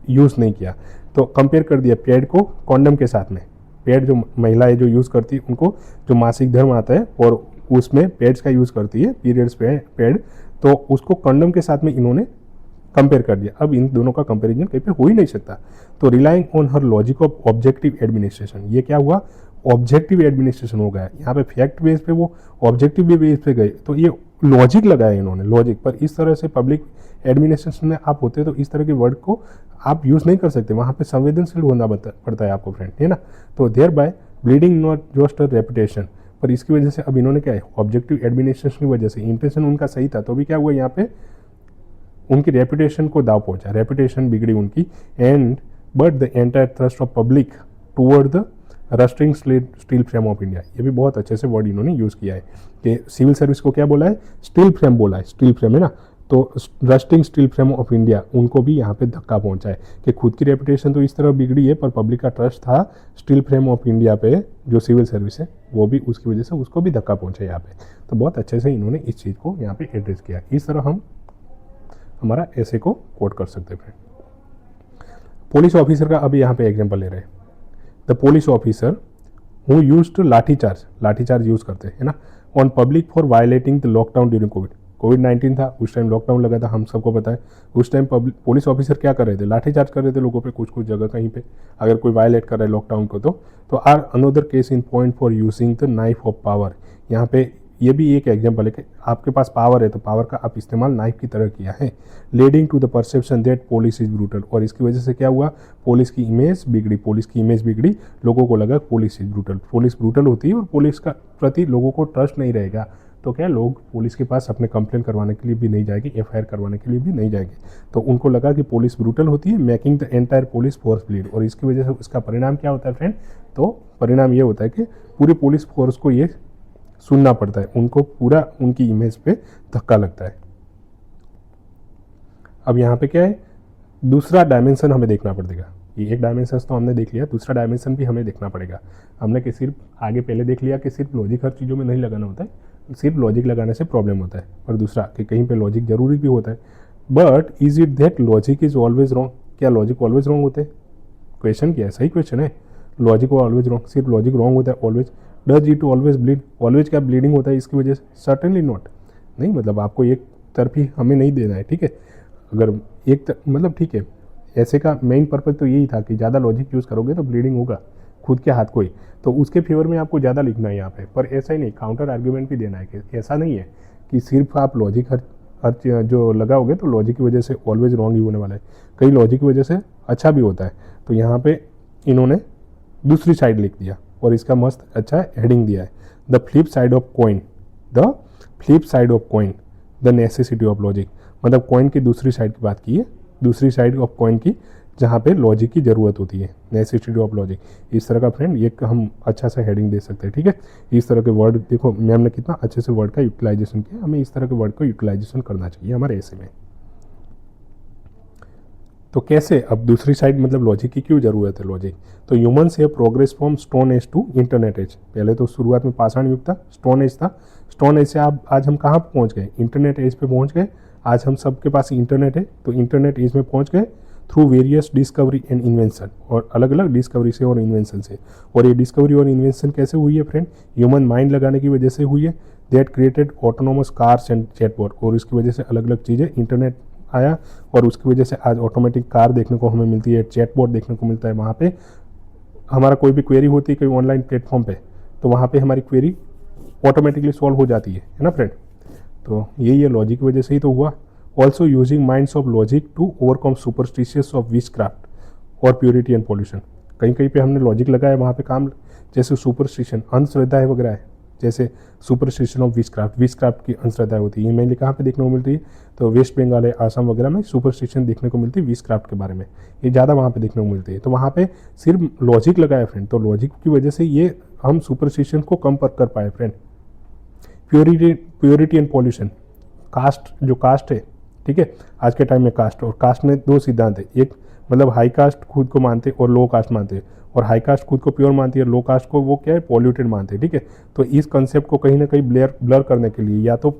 यूज़ नहीं किया, तो कंपेयर कर दिया पैड को कॉन्डम के साथ में। पैड जो महिलाएं जो यूज़ करती है, उनको जो मासिक धर्म आता है और उसमें पैड्स का यूज़ करती है, पीरियड्स पैड, तो उसको कॉन्डम के साथ में इन्होंने कंपेयर कर दिया। अब इन दोनों का कंपैरिजन कहीं पे हो ही नहीं सकता। तो relying on her logic of objective administration, ये क्या हुआ, ऑब्जेक्टिव एडमिनिस्ट्रेशन हो गया। यहाँ पे फैक्ट बेस पे वो ऑब्जेक्टिव बेस पे गए, तो ये लॉजिक लगाया इन्होंने, लॉजिक पर। इस तरह से पब्लिक एडमिनिस्ट्रेशन में आप होते तो इस तरह के वर्ड को आप यूज़ नहीं कर सकते, वहाँ पे संवेदनशील होना पड़ता है आपको फ्रेंड, है ना। तो thereby bleeding not just a reputation, पर इसकी वजह से अब इन्होंने क्या है, ऑब्जेक्टिव एडमिनिस्ट्रेशन की वजह से, इंटेंशन उनका सही था तो भी क्या हुआ, यहाँ पे उनकी रेपुटेशन को दाव पहुंचा, रेपुटेशन बिगड़ी उनकी। And but the entire thrust of public toward the rusting steel frame of India, ये भी बहुत अच्छे से वर्ड इन्होंने यूज़ किया है कि सिविल सर्विस को क्या बोला है, स्टील फ्रेम बोला है, स्टील फ्रेम है ना, तो rusting steel frame of India, उनको भी यहाँ पे धक्का पहुंचा है कि खुद की रेपुटेशन तो इस तरह बिगड़ी है, पर पब्लिक का ट्रस्ट था स्टील फ्रेम ऑफ इंडिया पे, जो सिविल सर्विस है, वो भी उसकी वजह से उसको भी धक्का पहुंचा यहाँ पे। तो बहुत अच्छे से इन्होंने इस चीज़ को यहाँ पे एड्रेस किया। इस तरह हम हमारा ऐसे को कोट कर सकते हैं। पुलिस ऑफिसर का अभी यहाँ पे एग्जांपल ले रहे हैं। The police officer who used lathi charge use करते हैं ना, on public for violating the lockdown during कोविड-19 था, उस टाइम लॉकडाउन लगा था, हम सबको पता है। उस टाइम पुलिस ऑफिसर क्या कर रहे थे, लाठीचार्ज कर रहे थे लोगों पे, कुछ जगह कहीं पे अगर कोई वायलेट कर रहा है लॉकडाउन को तो are another case in point for using the knife of power. यहाँ पे ये भी एक एग्जाम्पल है कि आपके पास पावर है तो पावर का आप इस्तेमाल नाइफ की तरह किया है, leading to the perception that police is brutal, और इसकी वजह से क्या हुआ, पुलिस की इमेज बिगड़ी, लोगों को लगा police is brutal, police brutal होती है और पुलिस का प्रति लोगों को ट्रस्ट नहीं रहेगा, तो क्या लोग पुलिस के पास अपने कंप्लेंट करवाने के लिए भी नहीं जाएंगे, FIR करवाने के लिए भी नहीं जाएंगे। तो उनको लगा कि पुलिस ब्रूटल होती है, making the entire police force bleed, और इसकी वजह से उसका परिणाम क्या होता है फ्रेंड, तो परिणाम ये होता है कि पूरी पुलिस फोर्स को ये सुनना पड़ता है, उनको पूरा उनकी इमेज पे धक्का लगता है। अब यहाँ पे क्या है, दूसरा डायमेंशन हमें देखना पड़ेगा। ये एक डायमेंशन तो हमने देख लिया, दूसरा डायमेंशन भी हमें देखना पड़ेगा। हमने कि सिर्फ आगे पहले देख लिया कि सिर्फ लॉजिक हर चीज़ों में नहीं लगाना होता है, सिर्फ लॉजिक लगाने से प्रॉब्लम होता है, और दूसरा कि कहीं पे लॉजिक जरूरी भी होता है। But is it that logic is always wrong, क्या लॉजिक ऑलवेज रॉन्ग होते हैं, क्वेश्चन क्या है, सही क्वेश्चन है, लॉजिक ऑलवेज रॉन्ग, सिर्फ लॉजिक रॉन्ग होता है always. Does it always bleed, always क्या ब्लीडिंग होता है इसकी वजह से, सर्टेनली नॉट, नहीं, मतलब आपको एक तरफी हमें नहीं देना है, ठीक है। अगर मतलब ठीक है, ऐसे का मेन पर्पज़ तो यही था कि ज़्यादा लॉजिक यूज़ करोगे तो ब्लीडिंग होगा खुद के हाथ को ही, तो उसके फेवर में आपको ज़्यादा लिखना है यहाँ पे। पर ऐसा ही नहीं, काउंटर आर्ग्यूमेंट भी देना है कि ऐसा नहीं है कि सिर्फ आप लॉजिक हर जो लगाओगे तो लॉजिक की वजह से ऑलवेज रॉन्ग ही होने वाला है, कई लॉजिक की वजह से अच्छा भी होता है। तो यहाँ पे इन्होंने दूसरी साइड लिख दिया और इसका मस्त अच्छा हेडिंग दिया है, the flip side of coin, the necessity of logic, मतलब कॉइन की दूसरी साइड की बात की है, दूसरी साइड ऑफ कॉइन की जहाँ पे लॉजिक की ज़रूरत होती है, नेसेसिटी ऑफ लॉजिक। इस तरह का फ्रेंड ये हम अच्छा सा हेडिंग दे सकते हैं, ठीक है। इस तरह के वर्ड देखो मैम ने कितना अच्छे से वर्ड का यूटिलाइजेशन किया, हमें इस तरह के वर्ड को यूटिलाइजेशन करना चाहिए हमारे ऐसे में। तो कैसे, अब दूसरी साइड मतलब लॉजिक की क्यों ज़रूरत है लॉजिक, तो humans have progress from stone age to internet age. पहले तो शुरुआत में पाषाण युग था, स्टोन एज था, स्टोन एज से आप आज हम कहाँ पहुँच गए, इंटरनेट एज पे पहुँच गए। आज हम सबके पास इंटरनेट है, तो इंटरनेट एज में पहुँच गए through various discovery and invention, और अलग अलग डिस्कवरी से और इन्वेंशन से। और ये डिस्कवरी और इन्वेंशन कैसे हुई है फ्रेंड, ह्यूमन माइंड लगाने की वजह से हुई है। That created autonomous cars and chatbot, और इसकी वजह से अलग अलग चीज़ें, इंटरनेट आया और उसकी वजह से आज ऑटोमेटिक कार देखने को हमें मिलती है, चैटबॉट देखने को मिलता है। वहाँ पे हमारा कोई भी क्वेरी होती है कोई ऑनलाइन प्लेटफॉर्म पे, तो वहाँ पे हमारी क्वेरी ऑटोमेटिकली सॉल्व हो जाती है ना फ्रेंड। तो यही है लॉजिक की वजह से ही तो हुआ। Also using minds of logic to overcome superstitious of witchcraft और प्योरिटी एंड पॉल्यूशन। कहीं कहीं पे हमने लॉजिक लगाया वहाँ पे काम, जैसे सुपरस्टिशन अंधश्रद्धा है वगैरह है, जैसे सुपरस्टिशन ऑफ विच क्राफ्ट की अंधश्रद्धा होती है, ये मेनली कहाँ पे देखने को मिलती है, तो वेस्ट बंगाल है, आसाम वगैरह में सुपरस्टिशन देखने को मिलती है विच क्राफ्ट के बारे में, ये ज़्यादा वहाँ पे देखने को मिलती है। तो वहाँ पे सिर्फ लॉजिक लगाया फ्रेंड, तो लॉजिक की वजह से ये हम सुपरस्टिशन को कम कर पाए friend. Purity and pollution, caste जो कास्ट है, ठीक है, आज के टाइम में कास्ट, और कास्ट में दो सिद्धांत है, एक मतलब हाई कास्ट खुद को मानते और लो कास्ट मानते, और हाई कास्ट खुद को प्योर मानती है, लो कास्ट को वो क्या है पॉल्यूटेड मानते हैं, ठीक है। तो इस कंसेप्ट को कहीं ना कहीं ब्लर करने के लिए, या तो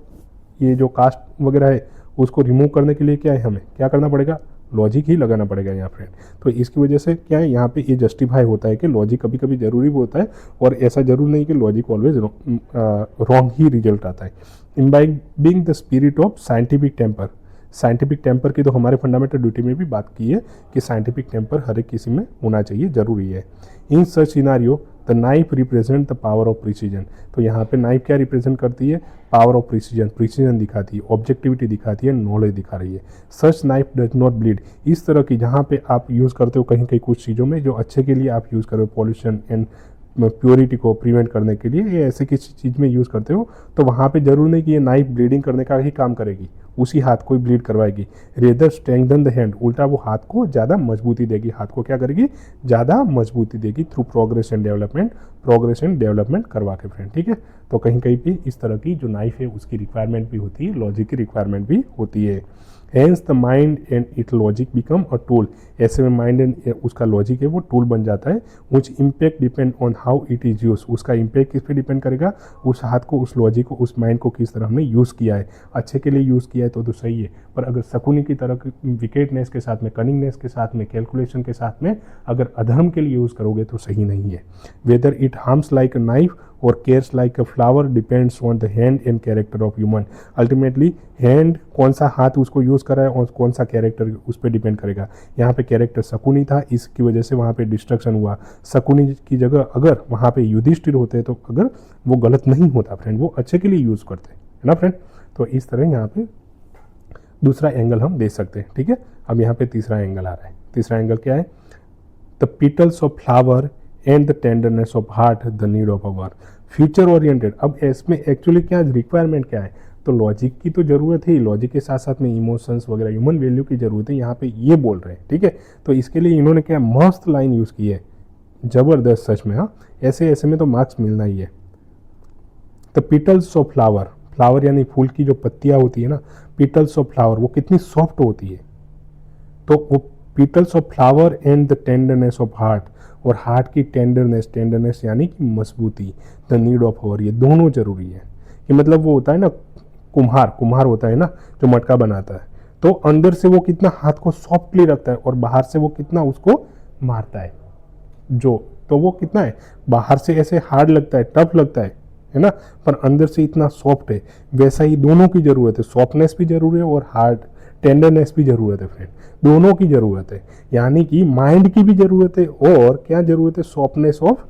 ये जो कास्ट वगैरह है उसको रिमूव करने के लिए क्या है, हमें क्या करना पड़ेगा, लॉजिक ही लगाना पड़ेगा यहाँ फ्रेंड। तो इसकी वजह से क्या है, यहाँ पे ये जस्टिफाई होता है कि लॉजिक कभी कभी जरूरी भी होता है, और ऐसा जरूर नहीं कि लॉजिक ऑलवेज रॉन्ग ही रिजल्ट आता है। Imbibing the spirit of scientific temper, scientific temper की तो हमारे फंडामेंटल ड्यूटी में भी बात की है कि साइंटिफिक टेम्पर हर एक किसी में होना चाहिए, जरूरी है। In such scenario the knife represent the power of precision, तो यहाँ पे नाइफ क्या रिप्रेजेंट करती है, पावर ऑफ प्रिसीजन, प्रिसीजन दिखाती है, ऑब्जेक्टिविटी दिखाती है, नॉलेज दिखा रही है। सच नाइफ डज नॉट ब्लीड, इस तरह की जहाँ पे आप यूज़ करते हो कहीं कहीं कुछ चीज़ों में जो अच्छे के लिए आप यूज़ कर रहे हो, पॉल्यूशन एंड प्योरिटी को प्रिवेंट करने के लिए, ये ऐसे किसी चीज़ में यूज़ करते हो, तो वहाँ पे जरूर नहीं कि ये नाइफ ब्लीडिंग करने का ही काम करेगी, उसी हाथ को ही ब्लीड करवाएगी। रेदर स्ट्रेंथन द हैंड, उल्टा वो हाथ को ज़्यादा मजबूती देगी, हाथ को क्या करेगी, ज़्यादा मजबूती देगी थ्रू प्रोग्रेस एंड डेवलपमेंट करवा के फ्रेंड, ठीक है। तो कहीं कहीं भी इस तरह की जो नाइफ है उसकी रिक्वायरमेंट भी होती है, लॉजिक की रिक्वायरमेंट भी होती है। Hence the mind and it logic become a tool, ऐसे में माइंड एंड उसका लॉजिक है वो टूल बन जाता है। Which impact depend on how it is use, उसका इम्पैक्ट किस पे डिपेंड करेगा, उस हाथ को, उस लॉजिक को, उस माइंड को किस तरह हमने यूज़ किया है। अच्छे के लिए यूज़ किया है तो सही है, पर अगर शकुनी की तरह विकेटनेस के साथ में, कनिंगनेस के साथ में, कैलकुलेशन के साथ में अगर अधर्म के लिए यूज़ करोगे तो सही नहीं है। Whether it harms like a knife और cares like a flower depends on the hand and character of human. Ultimately hand, कौन सा हाथ उसको यूज़ कर रहा है और कौन सा कैरेक्टर उस पर डिपेंड करेगा। यहाँ पे कैरेक्टर शकुनी था, इसकी वजह से वहाँ पे डिस्ट्रक्शन हुआ। शकुनी की जगह अगर वहाँ पे युधिष्ठिर होते तो अगर वो गलत नहीं होता फ्रेंड, वो अच्छे के लिए यूज़ करते है ना फ्रेंड। तो इस तरह यहाँ पे दूसरा एंगल हम दे सकते हैं, ठीक है। अब यहाँ पे तीसरा एंगल आ रहा है। तीसरा एंगल क्या है, the petals of flower and the tenderness of heart the need of our, future oriented. अब इसमें एक्चुअली क्या रिक्वायरमेंट क्या है, तो लॉजिक की तो जरूरत है, लॉजिक के साथ साथ में इमोशंस वगैरह, ह्यूमन वैल्यू की जरूरत है, यहाँ पे ये बोल रहे हैं, ठीक है। तो इसके लिए इन्होंने क्या मस्त लाइन यूज़ की है, जबरदस्त सच में। हाँ, ऐसे ऐसे में तो मार्क्स मिलना ही है। The petals of flower, flower यानी फूल की जो पत्तियाँ होती है ना, पिटल्स ऑफ फ्लावर, वो कितनी सॉफ्ट होती है। तो वो petals of flower and the tenderness of heart, और हार्ट की टेंडरनेस यानी कि मजबूती, द नीड ऑफ अवर, ये दोनों जरूरी है। कि मतलब वो होता है ना कुम्हार होता है ना जो मटका बनाता है, तो अंदर से वो कितना हाथ को सॉफ्टली रखता है और बाहर से वो कितना उसको मारता है, जो तो वो कितना है, बाहर से ऐसे हार्ड लगता है, टफ लगता है ना, पर अंदर से इतना सॉफ्ट है। वैसा ही दोनों की जरूरत है, सॉफ्टनेस भी जरूरी है और हार्ड टेंडरनेस भी जरूरत है फ्रेंड, दोनों की जरूरत है। यानी कि माइंड की भी जरूरत है और क्या जरूरत है, सॉफ्टनेस ऑफ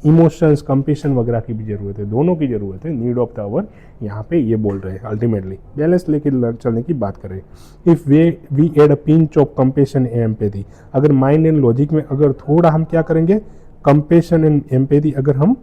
इमोशंस, कंपेशन वगैरह की भी जरूरत है, दोनों की जरूरत है। नीड ऑफ द आवर यहाँ पे ये बोल रहे हैं, अल्टीमेटली बैलेंस लेके चलने की बात करें। If we add a pinch of compassion and empathy, अगर माइंड एंड लॉजिक में अगर थोड़ा हम क्या करेंगे, कंपेशन एंड एम्पैथी अगर हम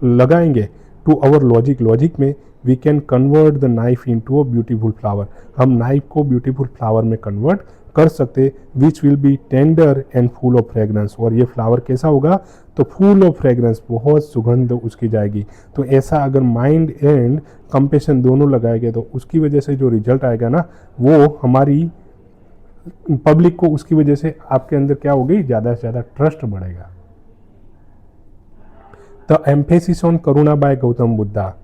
लगाएंगे टू आवर लॉजिक में, we can convert the knife into a beautiful flower, हम नाइफ को ब्यूटीफुल फ्लावर में कन्वर्ट कर सकते, which will be tender and full of fragrance, और ये फ्लावर कैसा होगा, तो फुल ऑफ फ्रेगरेंस, बहुत सुगंध उसकी जाएगी। तो ऐसा अगर माइंड एंड कंपेशन दोनों लगाएंगे तो उसकी वजह से जो रिजल्ट आएगा ना, वो हमारी पब्लिक को, उसकी वजह से आपके अंदर क्या होगी, ज़्यादा से ज़्यादा ट्रस्ट बढ़ेगा। The emphasis on karuna by Gautam Buddha,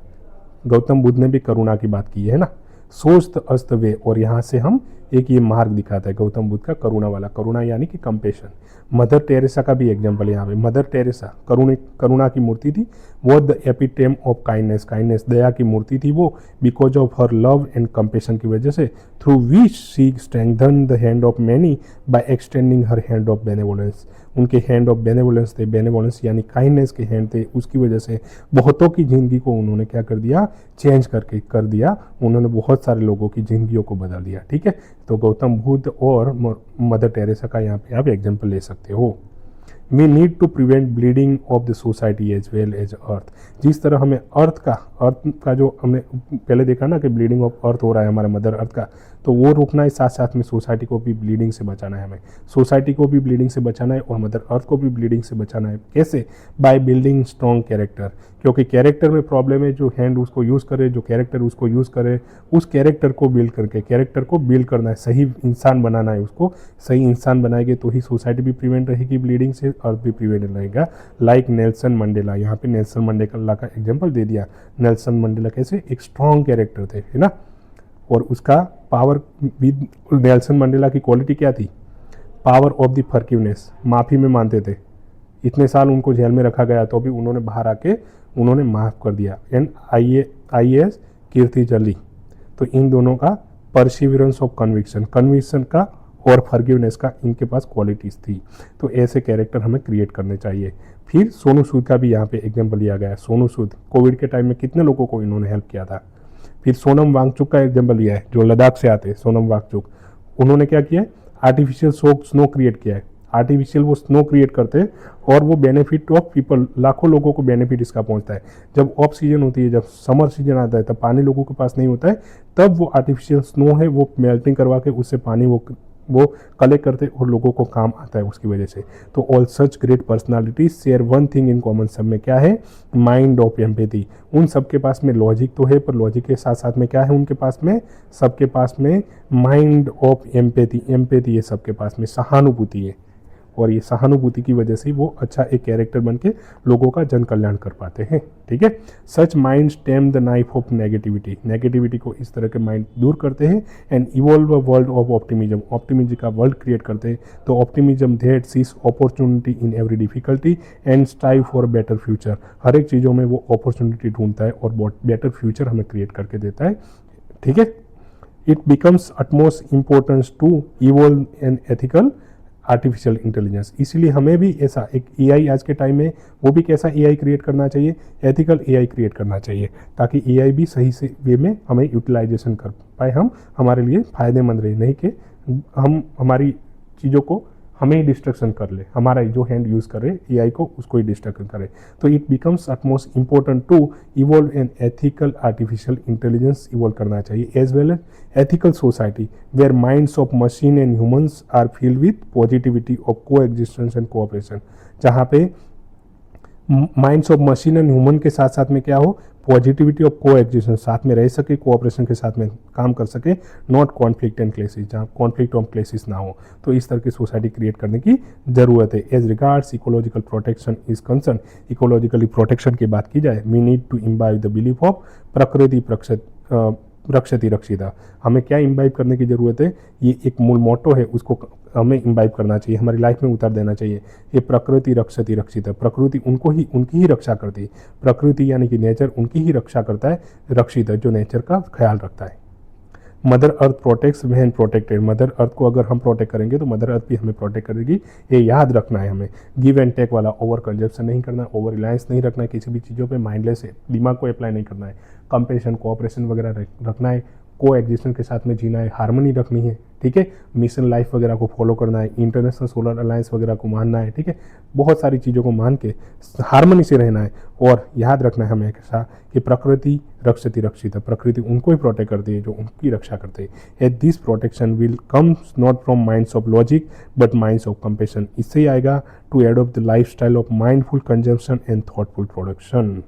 Gautam Buddha ने भी करुणा की बात की है ना, सोच द अस्त वे, और यहाँ से हम एक ये मार्ग दिखाता है गौतम बुद्ध का, करुणा वाला, करुणा यानी कि कंपेशन। मदर टेरेसा का भी एग्जाम्पल यहाँ पे, मदर टेरेसा करुणा की मूर्ति थी, वो the epitome of kindness, kindness दया की मूर्ति थी वो, because of her love and compassion की वजह से, through which she strengthen the hand of many by extending her hand of benevolence, उनके हैंड ऑफ बेनेवोलेंस थे, बेनेवोलेंस यानी काइंडनेस के हैंड थे, उसकी वजह से बहुतों की ज़िंदगी को उन्होंने क्या कर दिया, चेंज करके कर दिया, उन्होंने बहुत सारे लोगों की ज़िंदगियों को बदल दिया। ठीक है, तो गौतम बुद्ध और मदर टेरेसा का यहाँ पे आप एग्जाम्पल ले सकते हो। We need to prevent bleeding of the society as well as earth, जिस तरह हमें अर्थ का जो हमने पहले देखा ना कि ब्लीडिंग ऑफ अर्थ हो रहा है हमारे मदर अर्थ का, तो वो रोकना है, साथ साथ में सोसाइटी को भी ब्लीडिंग से बचाना है, हमें सोसाइटी को भी ब्लीडिंग से बचाना है और मदर अर्थ को भी ब्लीडिंग से बचाना है। कैसे? बाय बिल्डिंग स्ट्रॉन्ग कैरेक्टर, क्योंकि कैरेक्टर में प्रॉब्लम है, जो हैंड उसको यूज़ करे, जो कैरेक्टर उसको यूज़ करे, उस कैरेक्टर को बिल्ड करके, कैरेक्टर को बिल्ड करना है, सही इंसान बनाना है, उसको सही इंसान बनाएंगे तो ही सोसाइटी भी प्रिवेंट रहेगी ब्लीडिंग से, अर्थ भी प्रिवेंट रहेगा। लाइक नेल्सन मंडेला, यहाँ पे नेल्सन मंडेला का एग्जाम्पल दे दिया। नेल्सन मंडेला कैसे एक स्ट्रॉन्ग कैरेक्टर थे, है ना, और उसका पावर विद, नेल्सन मंडेला की क्वालिटी क्या थी, पावर ऑफ द फॉरगिवनेस, माफ़ी में मानते थे, इतने साल उनको जेल में रखा गया तो भी उन्होंने बाहर आके उन्होंने माफ़ कर दिया। एंड IAS कीर्ति जली, तो इन दोनों का परसिवियरेंस ऑफ कन्विक्शन का और फॉरगिवनेस का इनके पास क्वालिटीज़ थी। तो ऐसे कैरेक्टर हमें क्रिएट करने चाहिए। फिर सोनू सूद का भी यहाँ पे एग्जाम्पल लिया गया है। सोनू सूद कोविड के टाइम में कितने लोगों को इन्होंने हेल्प किया था। फिर सोनम वांगचुक का एग्जाम्पल लिया है, जो लद्दाख से आते हैं, सोनम वांगचुक, उन्होंने क्या किया है, आर्टिफिशियल स्नो क्रिएट किया है। आर्टिफिशियल वो स्नो क्रिएट करते हैं और वो बेनिफिट ऑफ पीपल, लाखों लोगों को बेनिफिट इसका पहुंचता है। जब ऑफ सीजन होती है, जब समर सीजन आता है, तब पानी लोगों के पास नहीं होता है, तब वो आर्टिफिशियल स्नो है वो मेल्टिंग करवा के उससे पानी वो कलेक्ट करते और लोगों को काम आता है उसकी वजह से। तो all such great personalities share one thing in common, सब में क्या है, माइंड ऑफ एम्पैथी। उन सबके पास में लॉजिक तो है, पर लॉजिक के साथ साथ में क्या है उनके पास में, सबके पास में माइंड ऑफ एम्पैथी, एम्पैथी है सबके पास में, सहानुभूति है, और ये सहानुभूति की वजह से वो अच्छा एक कैरेक्टर बन के लोगों का जन कल्याण कर पाते हैं। ठीक है, such mind stem the knife of negativity, negativity को इस तरह के माइंड दूर करते हैं। And evolve a world of optimism, optimism का वर्ल्ड क्रिएट करते हैं। तो optimism that sees opportunity in every difficulty and strive for better future, हर एक चीज़ों में वो अपॉर्चुनिटी ढूंढता है और बेटर फ्यूचर हमें क्रिएट करके देता है। ठीक है, it becomes utmost importance to evolve an ethical artificial intelligence, इसीलिए हमें भी ऐसा एक AI आज के टाइम में, वो भी कैसा AI क्रिएट करना चाहिए, एथिकल AI क्रिएट करना चाहिए, ताकि AI भी सही से वे में हमें यूटिलाइजेशन कर पाए, हम हमारे लिए फ़ायदेमंद रहे, नहीं कि हम हमारी चीज़ों को हमें ही डिस्ट्रक्शन कर ले, हमारा जो हैंड यूज़ करे AI को उसको ही डिस्ट्रक्शन करे। तो it becomes utmost important to evolve an ethical artificial intelligence, evolve करना चाहिए, as well as ethical society where minds of machine and humans are filled with positivity of coexistence and cooperation, जहाँ पे minds of machine and human के साथ साथ में क्या हो, पॉजिटिविटी ऑफ को एग्जिस्टेंस, साथ में रह सके, कोऑपरेशन के साथ में काम कर सके, नॉट कॉन्फ्लिक्ट एंड क्लेसिस, जहाँ कॉन्फ्लिक्ट ऑफ क्लेसिस ना हो। तो इस तरह की सोसाइटी क्रिएट करने की ज़रूरत है। As regards ecological protection is concern, ecologically protection की बात की जाए, we need to imbibe the belief of प्रकृति रक्षति रक्षिता, हमें क्या इम्बाइब करने की ज़रूरत है, ये एक मूल मोटो है, उसको हमें इम्बाइब करना चाहिए, हमारी लाइफ में उतार देना चाहिए। ये प्रकृति रक्षति रक्षिता, प्रकृति उनकी ही रक्षा करती है, प्रकृति यानी कि नेचर उनकी ही रक्षा करता है, रक्षित जो नेचर का ख्याल रखता है। Mother earth protects when protected, mother earth को अगर हम प्रोटेक्ट करेंगे तो मदर अर्थ भी हमें प्रोटेक्ट करेगी, ये याद रखना है हमें। गिव एंड टेक वाला, ओवर कंजप्शन नहीं करना, ओवर रिलायंस नहीं रखना है, किसी भी चीज़ों पे माइंडलेस है, दिमाग को अप्लाई नहीं करना है, कंपेशन कोऑपरेशन वगैरह रखना है, को एग्जिस्टेंस के साथ में जीना है, हारमोनी रखनी है, ठीक है, मिशन लाइफ वगैरह को फॉलो करना है, इंटरनेशनल सोलर अलायंस वगैरह को मानना है, ठीक है, बहुत सारी चीज़ों को मान के हारमोनी से रहना है। और याद रखना है हमेशा कि प्रकृति रक्षति रक्षित, प्रकृति उनको ही प्रोटेक्ट करती है जो उनकी रक्षा करते हैं। At this protection will comes not from minds of logic but minds of compassion. इससे ही आएगा to adopt the lifestyle of mindful consumption and thoughtful production.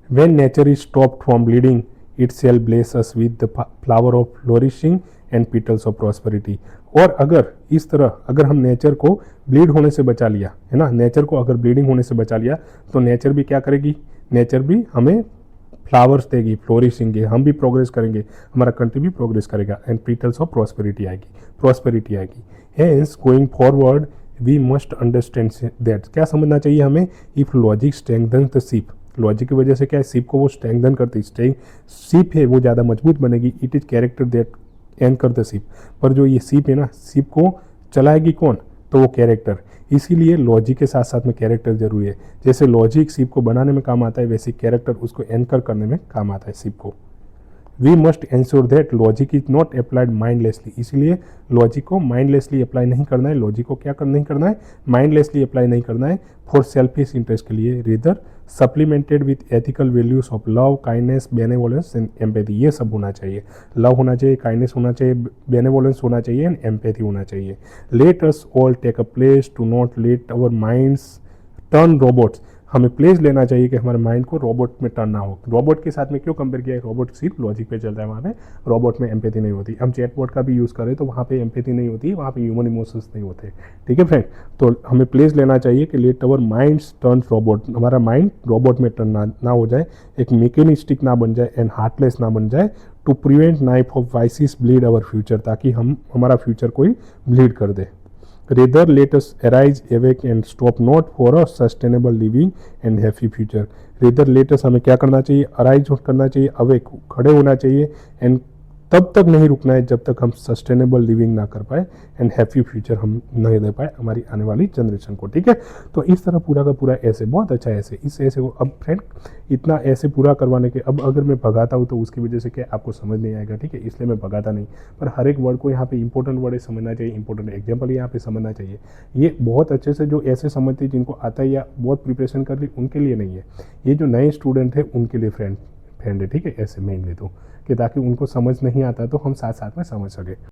When nature is stopped from bleeding, it shall bless us with the flower of flourishing and petals of prosperity। और अगर इस तरह अगर हम nature को bleed होने से बचा लिया है ना, नेचर को अगर ब्लीडिंग होने से बचा लिया तो नेचर भी क्या करेगी, नेचर भी हमें फ्लावर्स देगी, फ्लोरिशिंग, हम भी प्रोग्रेस करेंगे, हमारा कंट्री भी प्रोग्रेस करेगा, एंड पीटल्स ऑफ प्रॉस्पेरिटी आएगी। Hence going forward we must understand that, क्या समझना चाहिए हमें, if logic strengthens the ship, logic की वजह से क्या है, शिप को वो स्ट्रेंथन करती, शिप है वो ज़्यादा मजबूत बनेगी। It is character that anchor the ship, पर जो ये शिप है ना, शिप को चलाएगी कौन, तो वो कैरेक्टर। इसीलिए लॉजिक के साथ साथ में कैरेक्टर जरूरी है। जैसे लॉजिक शिप को बनाने में काम आता है, वैसे कैरेक्टर उसको एंकर करने में काम आता है शिप को। We must ensure that logic is not applied mindlessly, इसलिए लॉजिक को माइंडलेसली अप्लाई नहीं करना है, लॉजिक को क्या नहीं करना है, माइंडलेसली अप्लाई नहीं करना है फॉर सेल्फिश इंटरेस्ट के लिए, rather supplemented with ethical values of love, kindness, benevolence and empathy. ये सब होना चाहिए, लव होना चाहिए, काइंडनेस होना चाहिए, बेनेवोलेंस होना चाहिए एंड एम्पैथी होना चाहिए। Let us all take a place to not let our minds turn robots, हमें प्लेस लेना चाहिए कि हमारे माइंड को रोबोट में टर्न ना हो। रोबोट के साथ में क्यों कंपेयर किया है, रोबोट सिर्फ लॉजिक पे चल रहा है, वहाँ पे रोबोट में एम्पैथी नहीं होती। हम चैटबॉट का भी यूज़ करें तो वहाँ पे एम्पैथी नहीं होती, वहाँ पे ह्यूमन इमोशंस नहीं होते, ठीक है फ्रेंड। तो हमें प्लेस लेना चाहिए कि लेट अवर माइंड्स टर्न रोबोट, हमारा माइंड रोबोट में टर्न ना हो जाए, एक मैकेनिस्टिक ना बन जाए एंड हार्टलेस ना बन जाए, to prevent knife of vices bleed our future, ताकि हमारा फ्यूचर कोई ब्लीड कर दे। Rather, let us arise, awake and stop not for a sustainable living and happy future। Rather, let us हमें क्या करना चाहिए, अराइज करना चाहिए, अवेक खड़े होना चाहिए, एंड तब तक नहीं रुकना है जब तक हम सस्टेनेबल लिविंग ना कर पाए एंड हैप्पी फ्यूचर हम नहीं दे पाए हमारी आने वाली जनरेशन को, ठीक है। तो इस तरह पूरा का पूरा ऐसे, बहुत अच्छा ऐसे, इस ऐसे को अब फ्रेंड इतना ऐसे पूरा करवाने के, अब अगर मैं भगाता हूँ तो उसकी वजह से क्या आपको समझ नहीं आएगा, ठीक है, इसलिए मैं भगाता नहीं, पर हर एक वर्ड को यहाँ पे इंपॉर्टेंट वर्ड समझना चाहिए, इंपॉर्टेंट एग्जाम्पल यहाँ पे समझना चाहिए। ये बहुत अच्छे से जो ऐसे समझते हैं जिनको आता है या बहुत प्रिपरेशन कर ली उनके लिए नहीं है, ये जो नए स्टूडेंट है उनके लिए फ्रेंड है, ठीक है, ऐसे मेनली तो, कि ताकि उनको समझ नहीं आता तो हम साथ साथ में समझ सके।